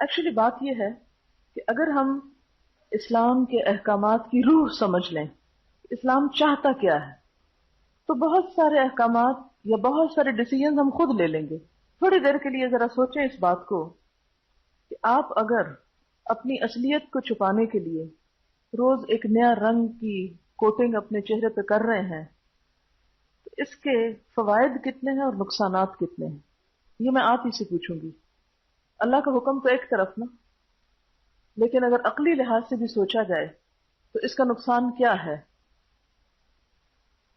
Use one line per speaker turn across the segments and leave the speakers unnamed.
Actually بات یہ ہے کہ اگر ہم اسلام کے احکامات کی روح سمجھ لیں، اسلام چاہتا کیا ہے، تو بہت سارے احکامات یا بہت سارے ڈیسیژن ہم خود لے لیں گے. تھوڑی دیر کے لیے ذرا سوچیں اس بات کو کہ آپ اگر اپنی اصلیت کو چھپانے کے لیے روز ایک نیا رنگ کی کوٹنگ اپنے چہرے پہ کر رہے ہیں تو اس کے فوائد کتنے ہیں اور نقصانات کتنے ہیں، یہ میں آپ ہی سے پوچھوں گی. اللہ کا حکم تو ایک طرف نا، لیکن اگر عقلی لحاظ سے بھی سوچا جائے تو اس کا نقصان کیا ہے؟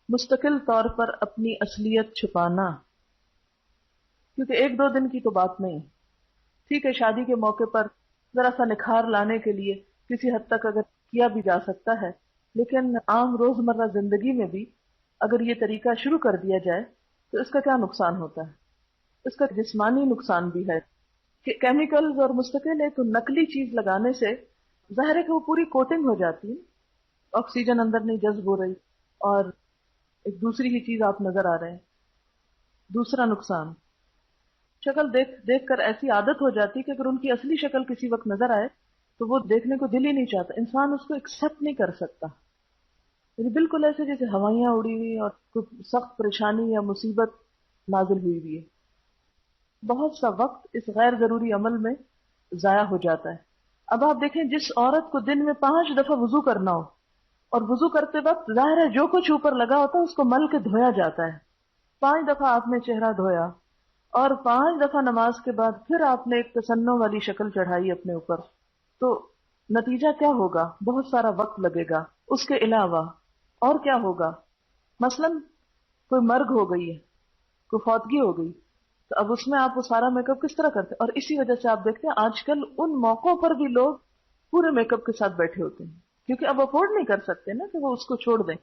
مستقل طور پر اپنی اصلیت چھپانا، کیونکہ ایک دو دن کی تو بات نہیں. ٹھیک ہے، شادی کے موقع پر ذرا سا نکھار لانے کے لیے کسی حد تک اگر کیا بھی جا سکتا ہے، لیکن عام روزمرہ زندگی میں بھی اگر یہ طریقہ شروع کر دیا جائے تو اس کا کیا نقصان ہوتا ہے؟ اس کا جسمانی نقصان بھی ہے کہ کیمیکلز اور مستقل ایک نقلی چیز لگانے سے ظاہر ہے کہ وہ پوری کوٹنگ ہو جاتی ہے، آکسیجن اندر نہیں جذب ہو رہی اور ایک دوسری ہی چیز آپ نظر آ رہے ہیں. دوسرا نقصان، شکل دیکھ دیکھ کر ایسی عادت ہو جاتی کہ اگر ان کی اصلی شکل کسی وقت نظر آئے تو وہ دیکھنے کو دل ہی نہیں چاہتا، انسان اس کو ایکسپٹ نہیں کر سکتا. یعنی بالکل ایسے جیسے ہوائیاں اڑی ہوئی اور کوئی سخت پریشانی یا مصیبت نازل ہوئی ہوئی ہے. بہت سا وقت اس غیر ضروری عمل میں ضائع ہو جاتا ہے. اب آپ دیکھیں جس عورت کو دن میں 5 دفعہ وضو کرنا ہو اور وضو کرتے وقت ظاہر ہے جو کچھ اوپر لگا ہوتا ہے اس کو مل کے دھویا جاتا ہے. 5 دفعہ آپ نے چہرہ دھویا اور 5 دفعہ نماز کے بعد پھر آپ نے ایک تسنوں والی شکل چڑھائی اپنے اوپر، تو نتیجہ کیا ہوگا؟ بہت سارا وقت لگے گا. اس کے علاوہ اور کیا ہوگا؟ مثلا کوئی مرگ ہو گئی ہے، کوئی فوتگی ہو گئی، تو اب اس میں آپ وہ سارا میک اپ کس طرح کرتے ہیں؟ اور اسی وجہ سے آپ دیکھتے ہیں آج کل ان موقعوں پر بھی لوگ پورے میک اپ کے ساتھ بیٹھے ہوتے ہیں کیونکہ اب افورڈ نہیں کر سکتے نا کہ وہ اس کو چھوڑ دیں.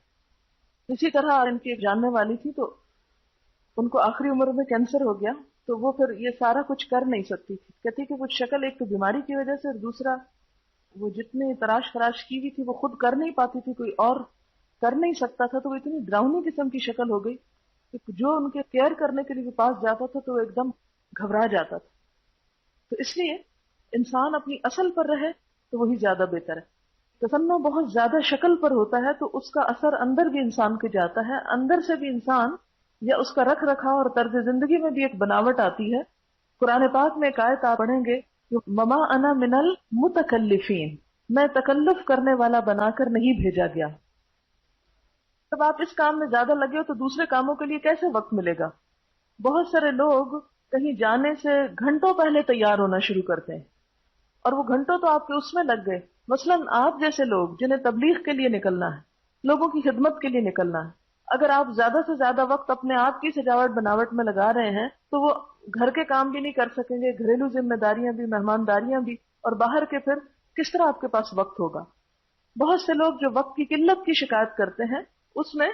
اسی طرح ان کی ایک جاننے والی تھی تو ان کو آخری عمر میں کینسر ہو گیا، تو وہ پھر یہ سارا کچھ کر نہیں سکتی تھی. کہتی کہ وہ شکل ایک تو بیماری کی وجہ سے اور دوسرا وہ جتنے تراش خراش کی ہوئی تھی وہ خود کر نہیں پاتی تھی، کوئی اور کر نہیں سکتا تھا، تو وہ اتنی ڈراؤنی قسم کی شکل ہو گئی کہ جو ان کے کیئر کرنے کے لیے وہ پاس جاتا تھا تو وہ ایک دم گھبرا جاتا تھا. تو اس لیے انسان اپنی اصل پر رہے تو وہی زیادہ بہتر ہے. تسنہ بہت زیادہ شکل پر ہوتا ہے تو اس کا اثر اندر بھی انسان کے جاتا ہے، اندر سے بھی انسان یا اس کا رکھ رکھاؤ اور طرز زندگی میں بھی ایک بناوٹ آتی ہے. قرآن پاک میں ایک آیت آپ پڑھیں گے، مما انا من المتکلفین، میں تکلف کرنے والا بنا کر نہیں بھیجا گیا. جب آپ اس کام میں زیادہ لگے ہو تو دوسرے کاموں کے لیے کیسے وقت ملے گا؟ بہت سارے لوگ کہیں جانے سے گھنٹوں پہلے تیار ہونا شروع کرتے ہیں اور وہ گھنٹوں تو آپ کے اس میں لگ گئے. مثلا آپ جیسے لوگ جنہیں تبلیغ کے لیے نکلنا ہے، لوگوں کی خدمت کے لیے نکلنا ہے، اگر آپ زیادہ سے زیادہ وقت اپنے آپ کی سجاوٹ بناوٹ میں لگا رہے ہیں تو وہ گھر کے کام بھی نہیں کر سکیں گے، گھریلو ذمہ داریاں بھی، مہمانداریاں بھی، اور باہر کے پھر کس طرح آپ کے پاس وقت ہوگا؟ بہت سے لوگ جو وقت کی قلت کی شکایت کرتے ہیں اس میں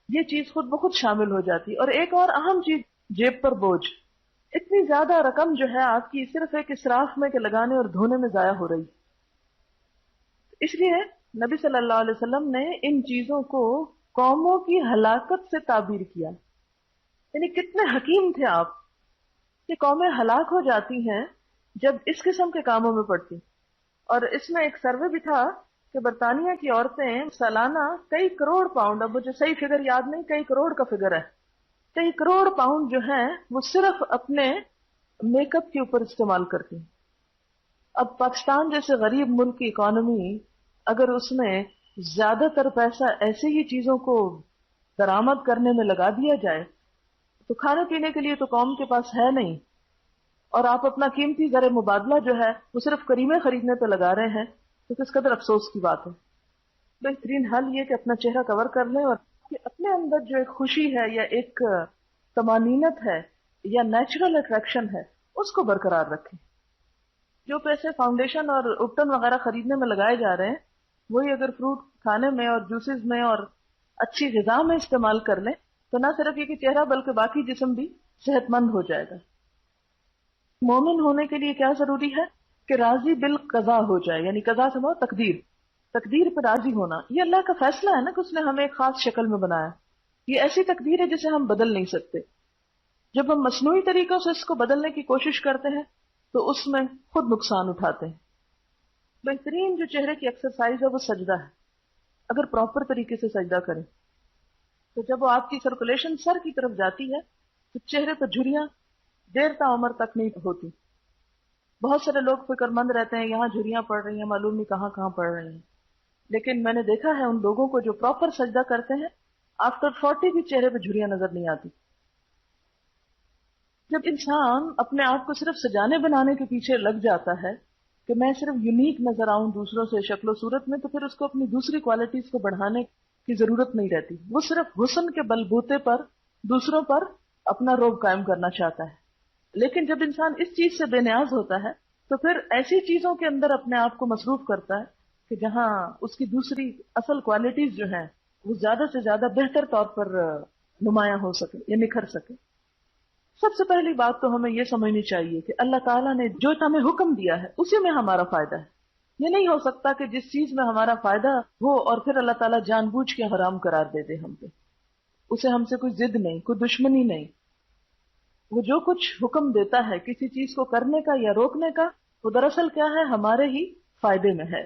یہ چیز خود بخود شامل ہو جاتی. اور ایک اور اہم چیز، جیب پر بوجھ. اتنی زیادہ رقم جو ہے آپ کی صرف ایک اسراف میں کہ لگانے اور دھونے میں ضائع ہو رہی. اس لیے نبی صلی اللہ علیہ وسلم نے ان چیزوں کو قوموں کی ہلاکت سے تعبیر کیا. یعنی کتنے حکیم تھے آپ کہ قومیں ہلاک ہو جاتی ہیں جب اس قسم کے کاموں میں پڑتی. اور اس میں ایک سروے بھی تھا کہ برطانیہ کی عورتیں سالانہ کئی کروڑ پاؤنڈ، اب مجھے صحیح فگر یاد نہیں، کئی کروڑ کا فگر ہے، کئی کروڑ پاؤنڈ جو ہیں وہ صرف اپنے میک اپ کے اوپر استعمال کرتی ہیں. اب پاکستان جیسے غریب ملک کی اکانومی اگر اس میں زیادہ تر پیسہ ایسے ہی چیزوں کو درآمد کرنے میں لگا دیا جائے تو کھانے پینے کے لیے تو قوم کے پاس ہے نہیں، اور آپ اپنا قیمتی زر مبادلہ جو ہے وہ صرف کریمیں خریدنے پہ لگا رہے ہیں، تو کس قدر افسوس کی بات ہے. بہترین حل یہ کہ اپنا چہرہ کور کر لیں اور اپنے اندر جو ایک خوشی ہے یا ایک طمانینت ہے یا نیچرل اٹریکشن ہے اس کو برقرار رکھیں. جو پیسے فاؤنڈیشن اور اپٹن وغیرہ خریدنے میں لگائے جا رہے ہیں وہی اگر فروٹ کھانے میں اور جوسز میں اور اچھی غذا میں استعمال کر لیں تو نہ صرف یہ کہ چہرہ بلکہ باقی جسم بھی صحت مند ہو جائے گا. مومن ہونے کے لیے کیا ضروری ہے کہ راضی بالقضاء ہو جائے، یعنی قضاء سے مراد تقدیر پر راضی ہونا. یہ اللہ کا فیصلہ ہے نا کہ اس نے ہمیں ایک خاص شکل میں بنایا. یہ ایسی تقدیر ہے جسے ہم بدل نہیں سکتے. جب ہم مصنوعی طریقوں سے اس کو بدلنے کی کوشش کرتے ہیں تو اس میں خود نقصان اٹھاتے ہیں. بہترین جو چہرے کی ایکسرسائز ہے وہ سجدہ ہے. اگر پراپر طریقے سے سجدہ کریں تو جب وہ آپ کی سرکولیشن سر کی طرف جاتی ہے تو چہرے پہ جھریاں دیر تا عمر تک نہیں ہوتی. بہت سارے لوگ فکر مند رہتے ہیں یہاں جھریاں پڑ رہی ہیں معلوم نہیں کہاں کہاں پڑ رہی ہیں، لیکن میں نے دیکھا ہے ان لوگوں کو جو پراپر سجدہ کرتے ہیں آفٹر 40 بھی چہرے پہ جھریاں نظر نہیں آتی. جب انسان اپنے آپ کو صرف سجانے بنانے کے پیچھے لگ جاتا ہے کہ میں صرف یونیک نظر آؤں دوسروں سے شکل و صورت میں، تو پھر اس کو اپنی دوسری کوالٹیز کو بڑھانے کی ضرورت نہیں رہتی. وہ صرف حسن کے بلبوتے پر دوسروں پر اپنا روب قائم کرنا چاہتا ہے. لیکن جب انسان اس چیز سے بے نیاز ہوتا ہے تو پھر ایسی چیزوں کے اندر اپنے آپ کو مصروف کرتا ہے کہ جہاں اس کی دوسری اصل کوالٹیز جو ہیں وہ زیادہ سے زیادہ بہتر طور پر نمایاں ہو سکے یا نکھر سکے. سب سے پہلی بات تو ہمیں یہ سمجھنی چاہیے کہ اللہ تعالیٰ نے جو ہمیں حکم دیا ہے اسی میں ہمارا فائدہ ہے. یہ نہیں ہو سکتا کہ جس چیز میں ہمارا فائدہ ہو اور پھر اللہ تعالیٰ جان بوجھ کے حرام قرار دے دے ہم پہ. اسے ہم سے کوئی ضد نہیں، کوئی دشمنی نہیں. وہ جو کچھ حکم دیتا ہے کسی چیز کو کرنے کا یا روکنے کا، وہ دراصل کیا ہے، ہمارے ہی فائدے میں ہے.